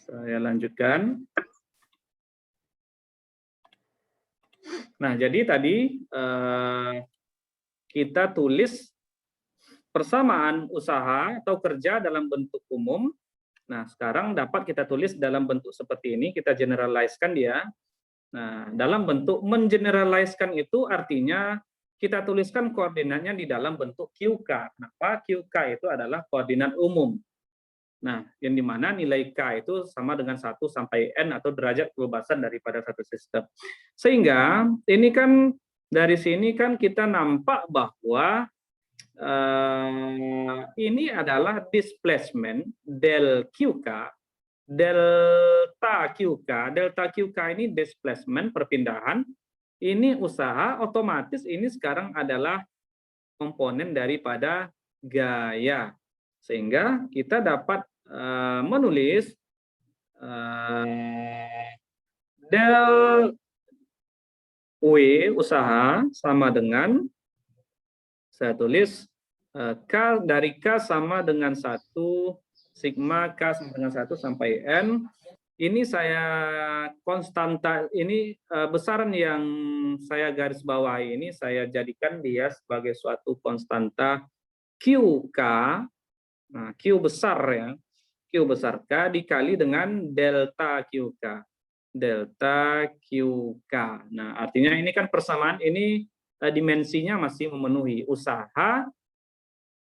Saya lanjutkan. Nah, jadi tadi kita tulis persamaan usaha atau kerja dalam bentuk umum. Nah, sekarang dapat kita tulis dalam bentuk seperti ini, kita generalize-kan dia. Nah, dalam bentuk mengeneralize-kan itu artinya kita tuliskan koordinatnya di dalam bentuk QK. Kenapa? QK itu adalah koordinat umum. Nah, yang dimana nilai K itu sama dengan 1 sampai N atau derajat kebebasan daripada satu sistem. Sehingga ini kan dari sini kan kita nampak bahwa ini adalah displacement del QK, delta QK. Delta QK ini displacement, perpindahan. Ini usaha, otomatis ini sekarang adalah komponen daripada gaya. Sehingga kita dapat menulis del W usaha sama dengan, saya tulis K dari K sama dengan 1, sigma K sama dengan 1 sampai N. Ini saya konstanta, ini besaran yang saya garis bawahi ini saya jadikan dia sebagai suatu konstanta QK. Nah, Q besar ya. Q besar K dikali dengan delta QK. Delta QK. Nah, artinya ini kan persamaan ini dimensinya masih memenuhi. Usaha,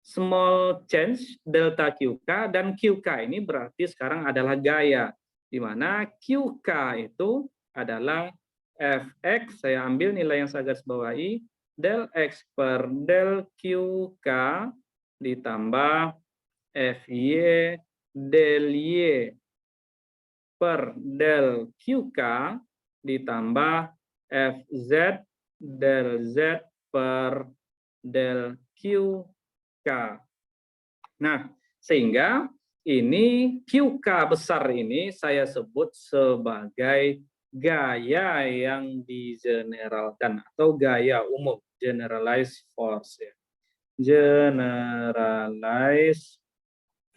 small change, delta QK, dan QK ini berarti sekarang adalah gaya. Di mana QK itu adalah Fx, saya ambil nilai yang saya garis bawahi, del X per del QK ditambah Fy del Y per del QK ditambah Fz del Z per del QK. Nah, sehingga ini QK besar ini saya sebut sebagai gaya yang digeneralkan atau gaya umum, generalized force ya. Generalized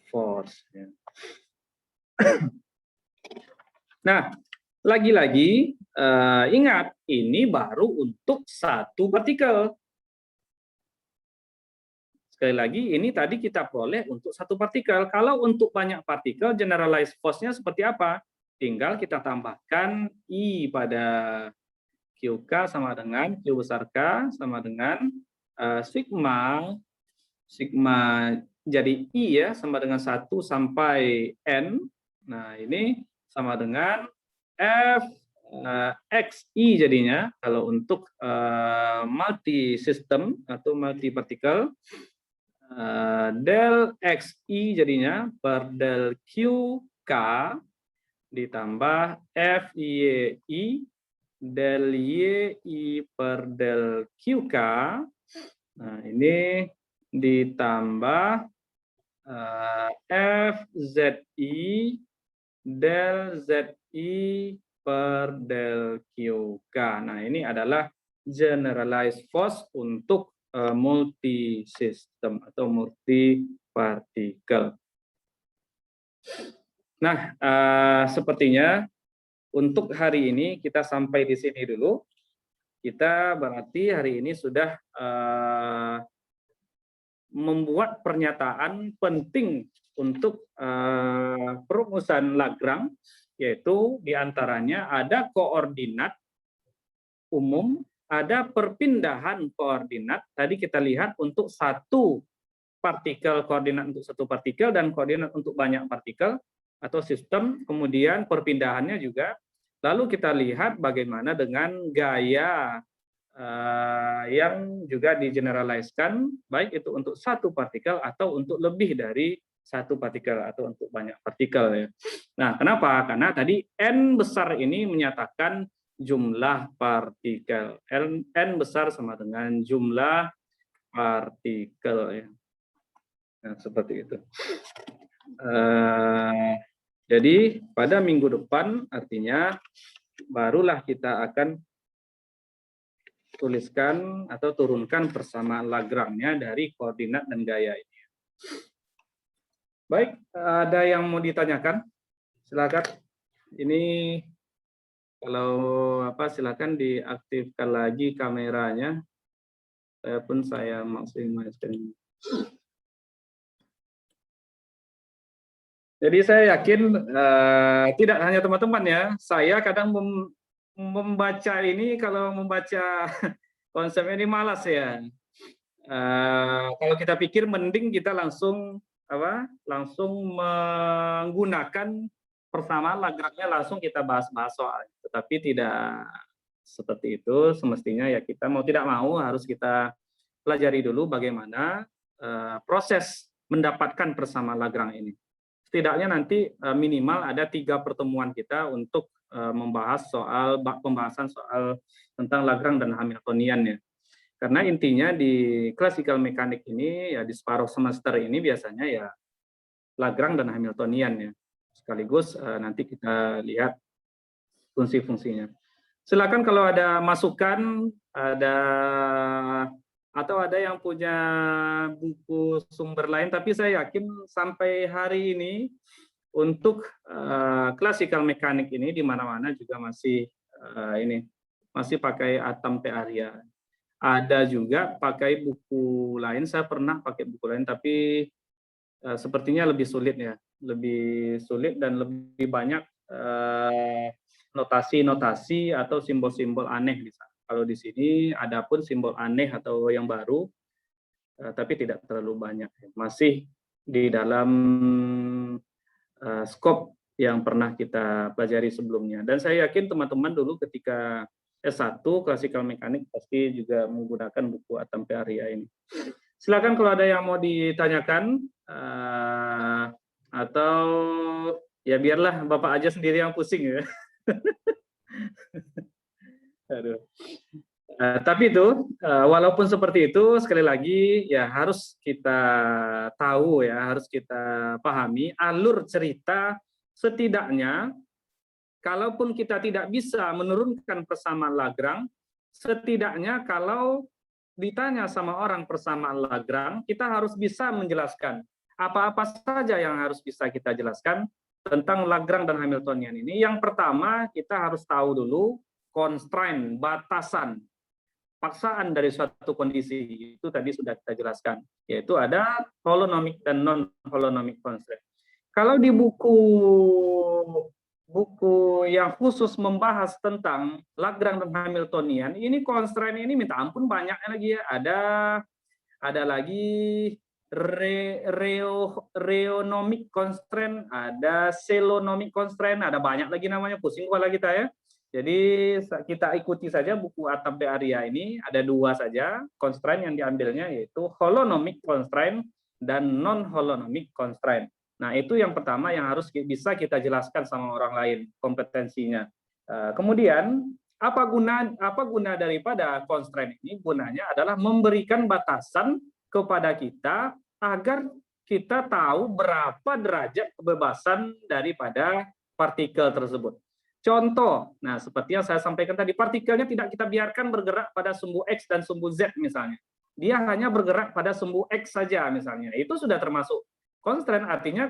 force ya. Nah, lagi-lagi ingat ini baru untuk satu partikel. Sekali lagi ini tadi kita peroleh untuk satu partikel. Kalau untuk banyak partikel generalized force-nya seperti apa? Tinggal kita tambahkan I pada QK sama dengan Q besar K sama dengan sigma jadi I ya sama dengan 1 sampai N. Nah, ini sama dengan F XI jadinya kalau untuk multi system atau multi partikel. Del XI jadinya per del QK ditambah FYI del YI per del QK. Nah, ini ditambah FZI del ZI per del QK. Nah, ini adalah generalized force untuk multi system atau multi partikel. Nah, sepertinya untuk hari ini kita sampai di sini dulu. Kita berarti hari ini sudah membuat pernyataan penting untuk perumusan Lagrange, yaitu diantaranya ada koordinat umum, ada perpindahan koordinat. Tadi kita lihat untuk satu partikel, koordinat untuk satu partikel dan koordinat untuk banyak partikel atau sistem, kemudian perpindahannya juga. Lalu kita lihat bagaimana dengan gaya yang juga digeneraliskan, baik itu untuk satu partikel atau untuk lebih dari satu partikel atau untuk banyak partikel ya. Nah, kenapa? Karena tadi N besar ini menyatakan jumlah partikel. N besar sama dengan jumlah partikel ya. Nah, seperti itu. Jadi pada minggu depan artinya barulah kita akan tuliskan atau turunkan persamaan Lagrange-nya dari koordinat dan gaya ini. Baik, ada yang mau ditanyakan Silakan. Ini kalau silakan diaktifkan lagi kameranya. Saya masing-masing. Jadi saya yakin tidak hanya teman-teman ya, saya kadang membaca ini, kalau membaca konsepnya ini malas ya. Kalau kita pikir mending kita langsung langsung menggunakan persamaan Lagrange, langsung kita bahas-bahas soal. Tetapi tidak seperti itu, semestinya ya kita mau tidak mau harus kita pelajari dulu bagaimana proses mendapatkan persamaan Lagrange ini. Setidaknya nanti minimal ada 3 pertemuan kita untuk membahas pembahasan soal tentang Lagrange dan Hamiltonian ya. Karena intinya di classical mechanics ini ya, di separuh semester ini biasanya ya Lagrange dan Hamiltonian ya. Sekaligus nanti kita lihat fungsi-fungsinya. Silakan kalau ada masukan, atau ada yang punya buku sumber lain, tapi saya yakin sampai hari ini untuk classical mechanics ini di mana-mana juga masih masih pakai Atam P. Arya. Ada juga pakai buku lain, saya pernah pakai buku lain, tapi sepertinya lebih sulit ya, lebih sulit dan lebih banyak notasi-notasi atau simbol-simbol aneh di sana. Kalau di sini ada pun simbol aneh atau yang baru, tapi tidak terlalu banyak. Masih di dalam skop yang pernah kita pelajari sebelumnya. Dan saya yakin teman-teman dulu ketika S1 Classical Mechanics pasti juga menggunakan buku Atam P. Arya ini. Silakan kalau ada yang mau ditanyakan, atau ya biarlah Bapak aja sendiri yang pusing ya. Aduh. Tapi itu walaupun seperti itu, sekali lagi ya harus kita tahu ya, harus kita pahami alur cerita. Setidaknya kalaupun kita tidak bisa menurunkan persamaan Lagrange, setidaknya kalau ditanya sama orang persamaan Lagrange, kita harus bisa menjelaskan apa-apa saja yang harus bisa kita jelaskan tentang Lagrange dan Hamiltonian ini. Yang pertama, kita harus tahu dulu constraint, batasan, paksaan dari suatu kondisi. Itu tadi sudah kita jelaskan, yaitu ada holonomic dan non-holonomic constraint. Kalau di buku yang khusus membahas tentang Lagrange dan Hamiltonian, ini constraint ini minta ampun banyaknya lagi ya. Ada lagi reonomic constraint, ada celonomic constraint, ada banyak lagi namanya, pusing kepala kita ya. Jadi kita ikuti saja buku Atam P. Arya ini, ada 2 saja constraint yang diambilnya, yaitu holonomic constraint dan non-holonomic constraint. Nah, itu yang pertama yang harus bisa kita jelaskan sama orang lain kompetensinya. Kemudian apa guna daripada constraint ini? Gunanya adalah memberikan batasan kepada kita agar kita tahu berapa derajat kebebasan daripada partikel tersebut. Contoh, nah seperti yang saya sampaikan tadi, partikelnya tidak kita biarkan bergerak pada sumbu X dan sumbu Z misalnya. Dia hanya bergerak pada sumbu X saja misalnya. Itu sudah termasuk constraint, artinya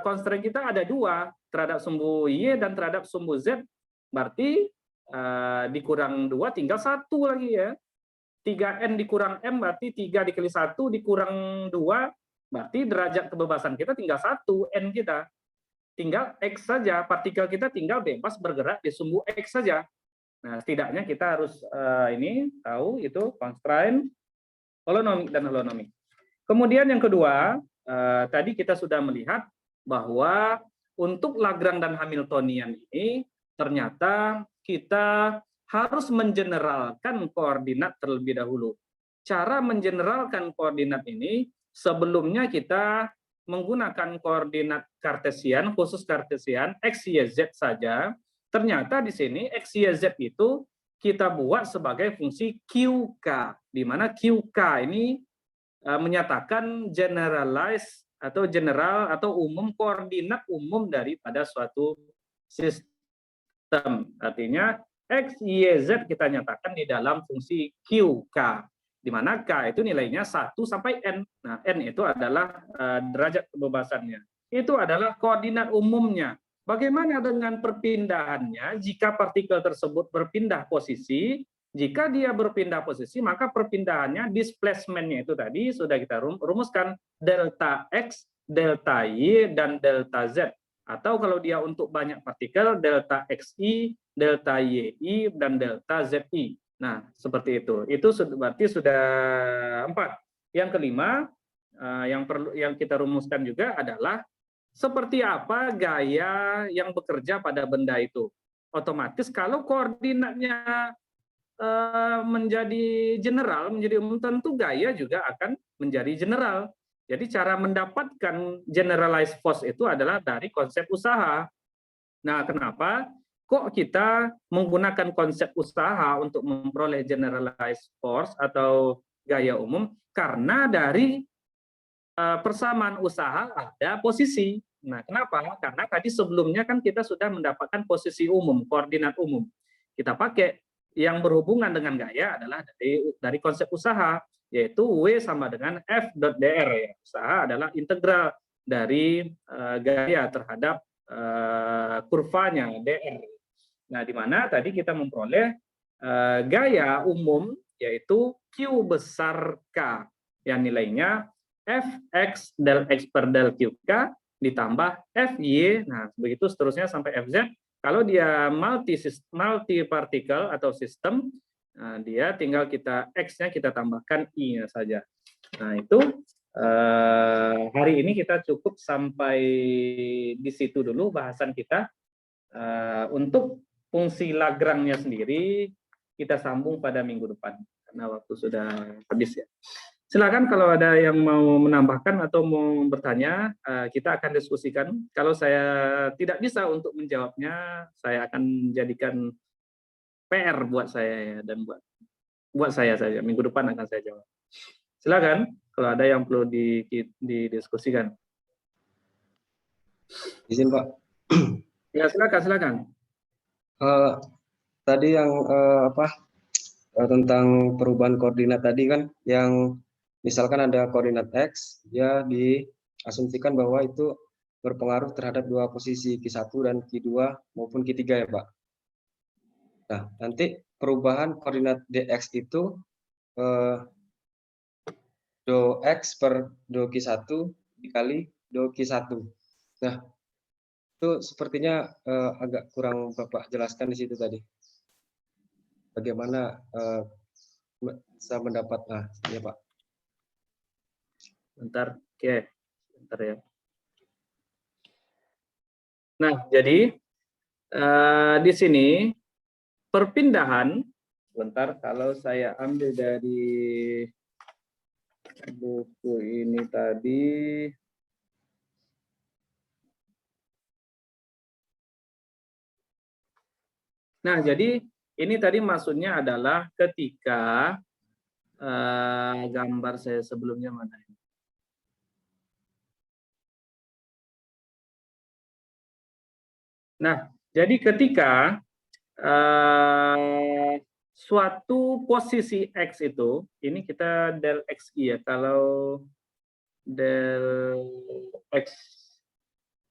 constraint kita ada 2, terhadap sumbu Y dan terhadap sumbu Z. Berarti dikurang 2 tinggal 1 lagi ya. 3N dikurang M berarti 3 dikali 1 dikurang 2, berarti derajat kebebasan kita tinggal 1, N kita. Tinggal X saja, partikel kita tinggal bebas bergerak di sumbu X saja. Nah, setidaknya kita harus ini tahu itu constraint, holonomic dan holonomic. Kemudian yang kedua, tadi kita sudah melihat bahwa untuk Lagrange dan Hamiltonian ini ternyata kita harus mengeneralkan koordinat terlebih dahulu. Cara mengeneralkan koordinat ini sebelumnya kita menggunakan koordinat Kartesian, khusus Kartesian, X, Y, Z saja. Ternyata di sini X, Y, Z itu kita buat sebagai fungsi QK, di mana QK ini menyatakan generalize atau general atau umum, koordinat umum daripada suatu sistem. Artinya X, Y, Z kita nyatakan di dalam fungsi QK, di mana K itu nilainya 1 sampai N. Nah, N itu adalah derajat kebebasannya. itu adalah koordinat umumnya. Bagaimana dengan perpindahannya jika partikel tersebut berpindah posisi? Jika dia berpindah posisi, maka perpindahannya, displacement-nya itu tadi sudah kita rumuskan, delta X, delta Y, dan delta Z. Atau kalau dia untuk banyak partikel, delta XI, delta YI, dan delta ZI. Nah, seperti itu. Itu berarti sudah 4. Yang kelima, yang kita rumuskan juga adalah seperti apa gaya yang bekerja pada benda itu. Otomatis kalau koordinatnya menjadi general, menjadi umum, tentu gaya juga akan menjadi general. Jadi cara mendapatkan generalized force itu adalah dari konsep usaha. Nah, kenapa? Kok kita menggunakan konsep usaha untuk memperoleh generalized force atau gaya umum? Karena dari persamaan usaha ada posisi. Nah, kenapa? Karena tadi sebelumnya kan kita sudah mendapatkan posisi umum, koordinat umum. Kita pakai yang berhubungan dengan gaya adalah dari konsep usaha, yaitu W sama dengan F.dr. Ya. Usaha adalah integral dari gaya terhadap kurvanya dr. Nah, di mana tadi kita memperoleh gaya umum yaitu Q besar K yang nilainya Fx del X per del QK ditambah Fy, nah begitu seterusnya sampai Fz. Kalau dia multi partikel atau sistem, nah, dia tinggal kita X-nya kita tambahkan I-nya saja. Nah itu hari ini kita cukup sampai di situ dulu bahasan kita. Untuk fungsi Lagrange-nya sendiri kita sambung pada minggu depan karena waktu sudah habis ya. Silakan kalau ada yang mau menambahkan atau mau bertanya, kita akan diskusikan. Kalau saya tidak bisa untuk menjawabnya, saya akan jadikan PR buat saya ya, dan buat saya saja. Minggu depan akan saya jawab. Silakan kalau ada yang perlu didiskusikan. Izin Pak. Ya silakan. Tadi yang tentang perubahan koordinat tadi kan, yang misalkan ada koordinat X, ya diasumsikan bahwa itu berpengaruh terhadap dua posisi Q1 dan Q2 maupun Q3 ya Pak. Nah, nanti perubahan koordinat DX itu do X per do Q1 dikali do Q1. Nah, itu sepertinya agak kurang Bapak jelaskan di situ tadi. Bagaimana bisa mendapat, nah ya Pak. Bentar, oke. Bentar ya. Nah, jadi di sini perpindahan, sebentar kalau saya ambil dari buku ini tadi. Nah, jadi ini tadi maksudnya adalah ketika gambar saya sebelumnya mana ini? Nah, jadi ketika suatu posisi X itu, ini kita del XI ya, kalau del X,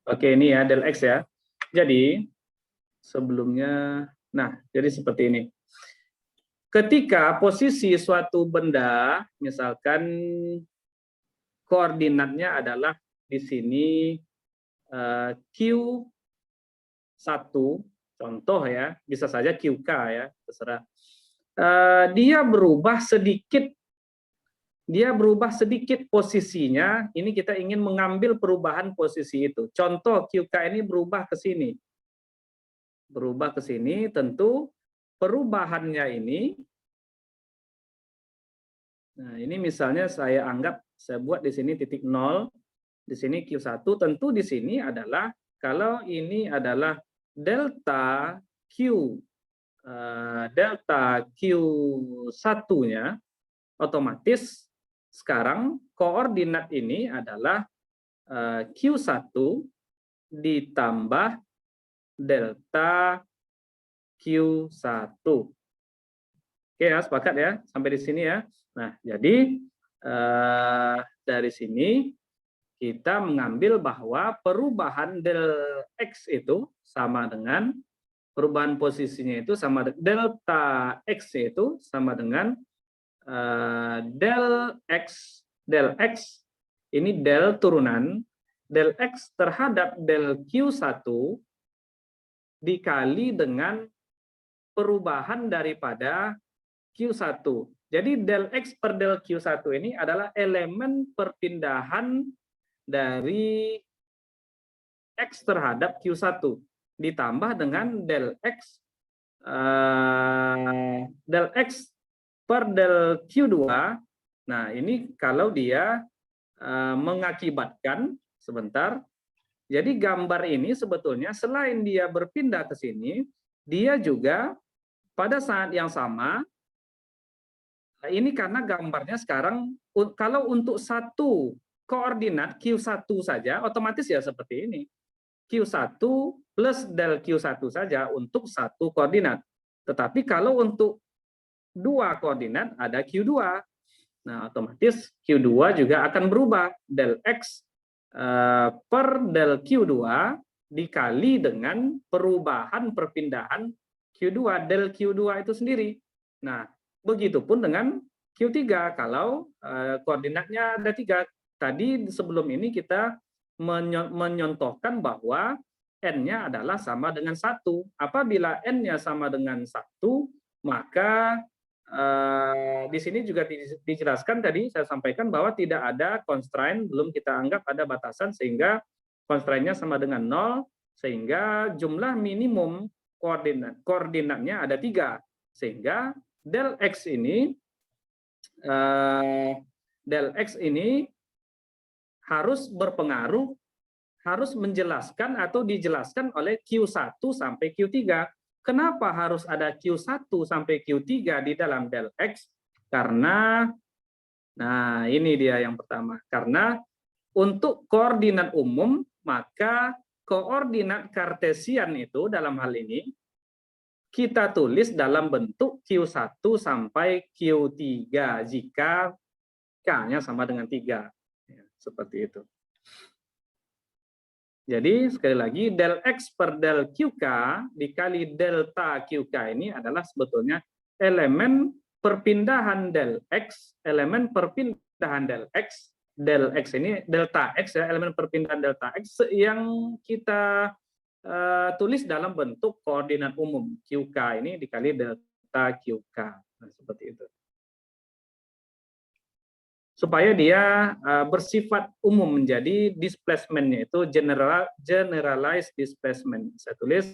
oke ini ya del X ya. Jadi sebelumnya, nah jadi seperti ini. Ketika posisi suatu benda, misalkan koordinatnya adalah di sini Q1, contoh ya, bisa saja QK ya, terserah. Dia berubah sedikit posisinya, ini kita ingin mengambil perubahan posisi itu. Contoh QK ini berubah ke sini. Berubah ke sini, tentu perubahannya ini, nah ini misalnya saya buat di sini titik 0, di sini Q1, tentu di sini adalah, kalau ini adalah delta Q1-nya, otomatis sekarang koordinat ini adalah Q1 ditambah delta Q1. Oke ya, sepakat ya sampai di sini ya. Nah, jadi dari sini kita mengambil bahwa perubahan del X itu sama dengan perubahan posisinya itu sama delta X itu sama dengan del X ini del turunan del X terhadap del Q1 dikali dengan perubahan daripada Q1. Jadi del X per del Q1 ini adalah elemen perpindahan dari X terhadap Q1 ditambah dengan del X per del Q2. Nah, ini kalau dia mengakibatkan sebentar. Jadi gambar ini sebetulnya selain dia berpindah ke sini, dia juga pada saat yang sama, ini karena gambarnya sekarang, kalau untuk satu koordinat Q1 saja, otomatis ya seperti ini. Q1 plus del Q1 saja untuk satu koordinat. Tetapi kalau untuk dua koordinat ada Q2. Nah, otomatis Q2 juga akan berubah. Del X per del Q2 dikali dengan perubahan perpindahan Q2, del Q2 itu sendiri. Nah, begitupun dengan Q3 kalau koordinatnya ada 3. Tadi sebelum ini kita menyontohkan bahwa N-nya adalah sama dengan 1. Apabila N-nya sama dengan 1, maka di sini juga dijelaskan tadi saya sampaikan bahwa tidak ada constraint, belum kita anggap ada batasan sehingga constraint-nya sama dengan 0, sehingga jumlah minimum koordinatnya ada 3, sehingga del X ini harus berpengaruh, harus menjelaskan atau dijelaskan oleh Q1 sampai Q3. Kenapa harus ada Q1 sampai Q3 di dalam del X? Karena, nah ini dia yang pertama, karena untuk koordinat umum, maka koordinat Kartesian itu dalam hal ini, kita tulis dalam bentuk Q1 sampai Q3, jika K-nya sama dengan 3. Ya, seperti itu. Jadi sekali lagi del X per del QK dikali delta QK ini adalah sebetulnya elemen perpindahan del X, elemen perpindahan del X ini delta X ya, elemen perpindahan delta X yang kita tulis dalam bentuk koordinat umum QK ini dikali delta QK. Nah, seperti itu. Supaya dia bersifat umum menjadi displacement-nya itu generalized displacement. Saya tulis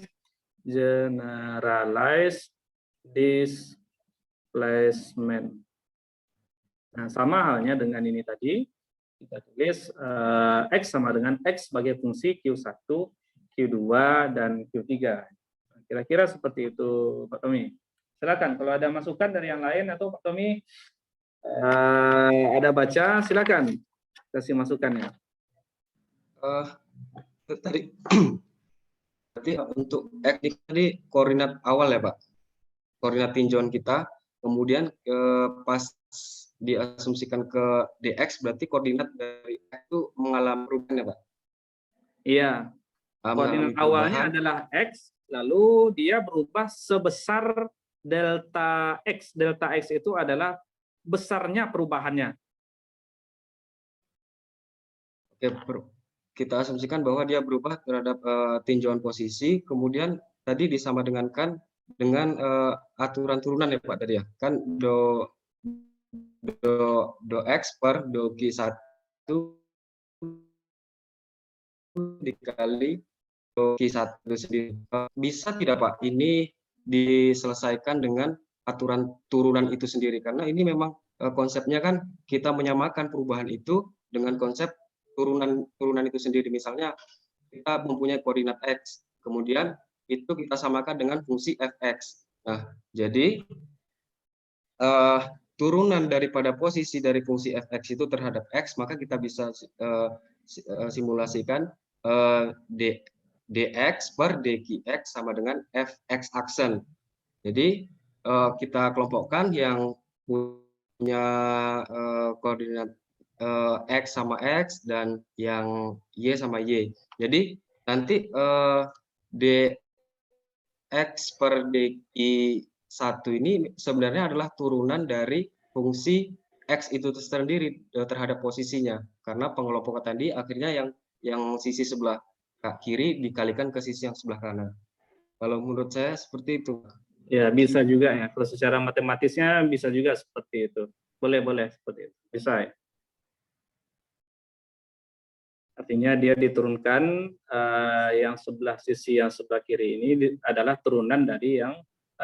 generalized displacement. Nah, sama halnya dengan ini tadi, kita tulis X sama dengan X sebagai fungsi Q1, Q2, dan Q3. Kira-kira seperti itu, Pak Tommy. Silakan, kalau ada masukan dari yang lain atau Pak Tommy ada baca, silakan kasih masukannya. Tadi berarti untuk X ini tadi koordinat awal ya Pak, koordinat tinjauan kita, kemudian pas diasumsikan ke DX berarti koordinat dari X itu mengalami perubahan ya Pak? Iya. Koordinat awalnya adalah X, lalu dia berubah sebesar delta X. Delta X itu adalah besarnya perubahannya. Oke, kita asumsikan bahwa dia berubah terhadap tinjauan posisi, kemudian tadi disamadengankan dengan aturan turunan ya Pak tadi ya, kan do X per do Q1 dikali do Q1 sendiri. Bisa tidak Pak ini diselesaikan dengan aturan turunan itu sendiri, karena ini memang konsepnya kan kita menyamakan perubahan itu dengan konsep turunan itu sendiri. Misalnya kita mempunyai koordinat X, kemudian itu kita samakan dengan fungsi Fx. Nah, jadi turunan daripada posisi dari fungsi Fx itu terhadap X, maka kita bisa simulasikan dx per dqx sama dengan Fx aksen. Jadi kita kelompokkan yang punya koordinat X sama X dan yang Y sama Y. Jadi nanti dx per dx1 ini sebenarnya adalah turunan dari fungsi X itu sendiri terhadap posisinya. Karena pengelompokan tadi akhirnya yang sisi sebelah kiri dikalikan ke sisi yang sebelah kanan. Kalau menurut saya seperti itu. Ya, bisa juga ya. Kalau secara matematisnya bisa juga seperti itu. Boleh seperti itu. Bisa ya. Artinya dia diturunkan yang sisi yang sebelah kiri ini adalah turunan dari yang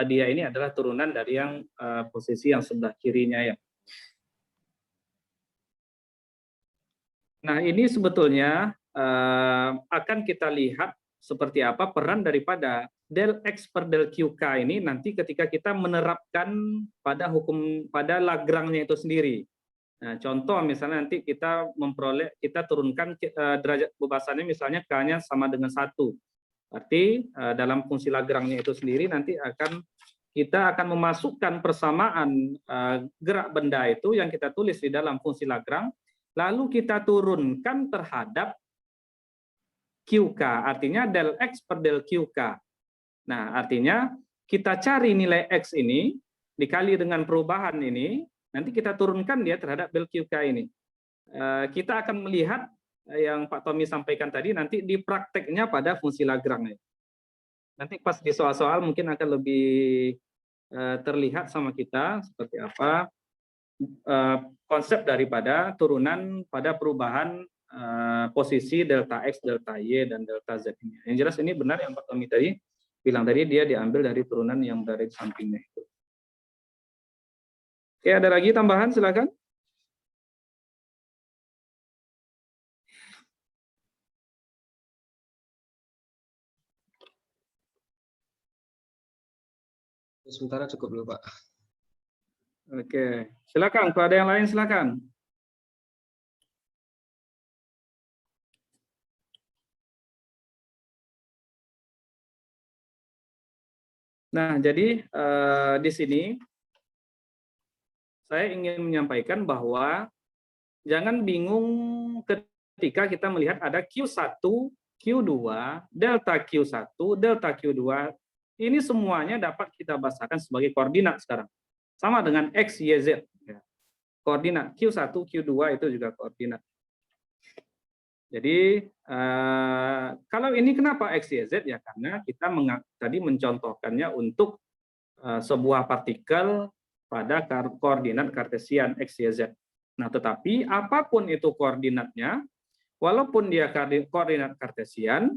dia ini adalah turunan dari yang posisi yang sebelah kirinya ya. Nah, ini sebetulnya akan kita lihat seperti apa peran daripada del X per del QK ini nanti ketika kita menerapkan pada Lagrange-nya itu sendiri. Nah, contoh misalnya nanti kita turunkan derajat bebasannya misalnya K-nya sama dengan 1. Berarti dalam fungsi Lagrange-nya itu sendiri nanti kita akan memasukkan persamaan gerak benda itu yang kita tulis di dalam fungsi Lagrange, lalu kita turunkan terhadap QK, artinya del X per del QK. Nah, artinya kita cari nilai X ini dikali dengan perubahan ini, nanti kita turunkan dia terhadap del QK ini. Kita akan melihat yang Pak Tommy sampaikan tadi nanti di prakteknya pada fungsi Lagrange. Nanti pas di soal-soal mungkin akan lebih terlihat sama kita seperti apa konsep daripada turunan pada perubahan posisi delta X, delta Y, dan delta Z ini. Yang jelas ini benar yang Pak Tommy tadi bilang tadi, dia diambil dari turunan yang dari sampingnya itu. Oke, ada lagi tambahan, silakan. Sementara cukup dulu, Pak. Oke, silakan. Kalau ada yang lain, silakan. Nah, jadi di sini saya ingin menyampaikan bahwa jangan bingung ketika kita melihat ada Q1, Q2, delta Q1, delta Q2. Ini semuanya dapat kita bahasakan sebagai koordinat sekarang. Sama dengan X, Y, Z. Koordinat Q1, Q2 itu juga koordinat. Jadi kalau ini kenapa X, Y, Z? Ya karena kita tadi mencontohkannya untuk sebuah partikel pada koordinat kartesian X, Y, Z. Nah, tetapi apapun itu koordinatnya, walaupun dia koordinat kartesian,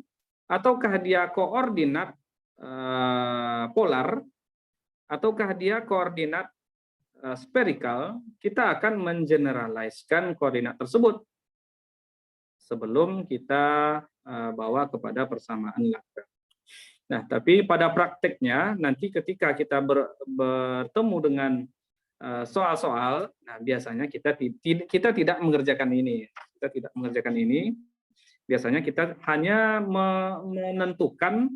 ataukah dia koordinat polar, ataukah dia koordinat spherical, kita akan mengeneraliskan koordinat tersebut sebelum kita bawa kepada persamaan Lagrange. Nah, tapi pada prakteknya nanti ketika kita bertemu dengan soal-soal, nah biasanya kita tidak mengerjakan ini. Kita tidak mengerjakan ini. Biasanya kita hanya menentukan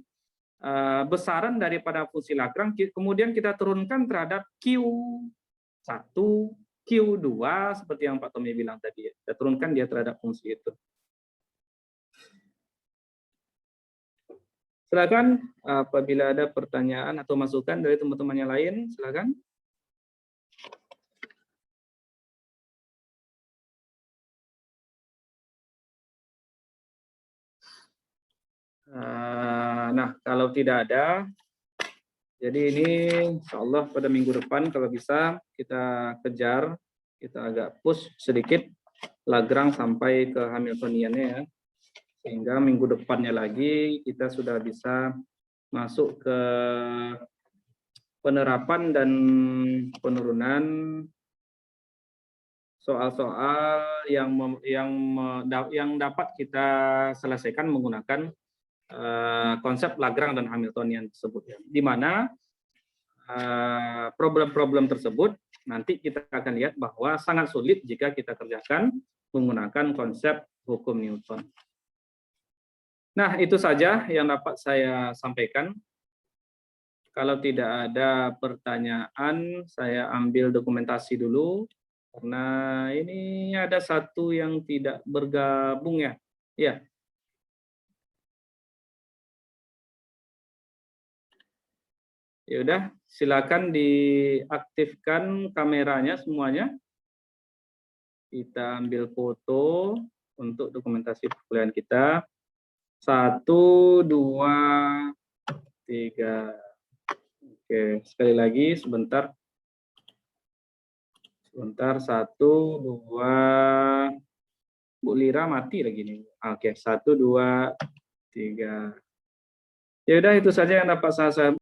besaran daripada fungsi Lagrange, kemudian kita turunkan terhadap Q1, Q2, seperti yang Pak Tommy bilang tadi. Kita turunkan dia terhadap fungsi itu. Silakan apabila ada pertanyaan atau masukan dari teman-teman yang lain, silakan. Nah, kalau tidak ada, jadi ini insya Allah pada minggu depan kalau bisa kita kejar, kita agak push sedikit Lagrange sampai ke Hamiltoniannya ya. Sehingga minggu depannya lagi kita sudah bisa masuk ke penerapan dan penurunan soal-soal yang dapat kita selesaikan menggunakan konsep Lagrange dan Hamiltonian tersebut, ya. Di mana problem-problem tersebut nanti kita akan lihat bahwa sangat sulit jika kita kerjakan menggunakan konsep hukum Newton. Nah, itu saja yang dapat saya sampaikan. Kalau tidak ada pertanyaan, saya ambil dokumentasi dulu. Karena ini ada satu yang tidak bergabung ya. Ya. Ya udah, silakan diaktifkan kameranya semuanya. Kita ambil foto untuk dokumentasi perkuliahan kita. 1, 2, 3. Oke, sekali lagi sebentar. Sebentar, 1, 2. Bu Lira mati lagi nih. Oke, 1, 2, 3. Ya udah, itu saja yang dapat saya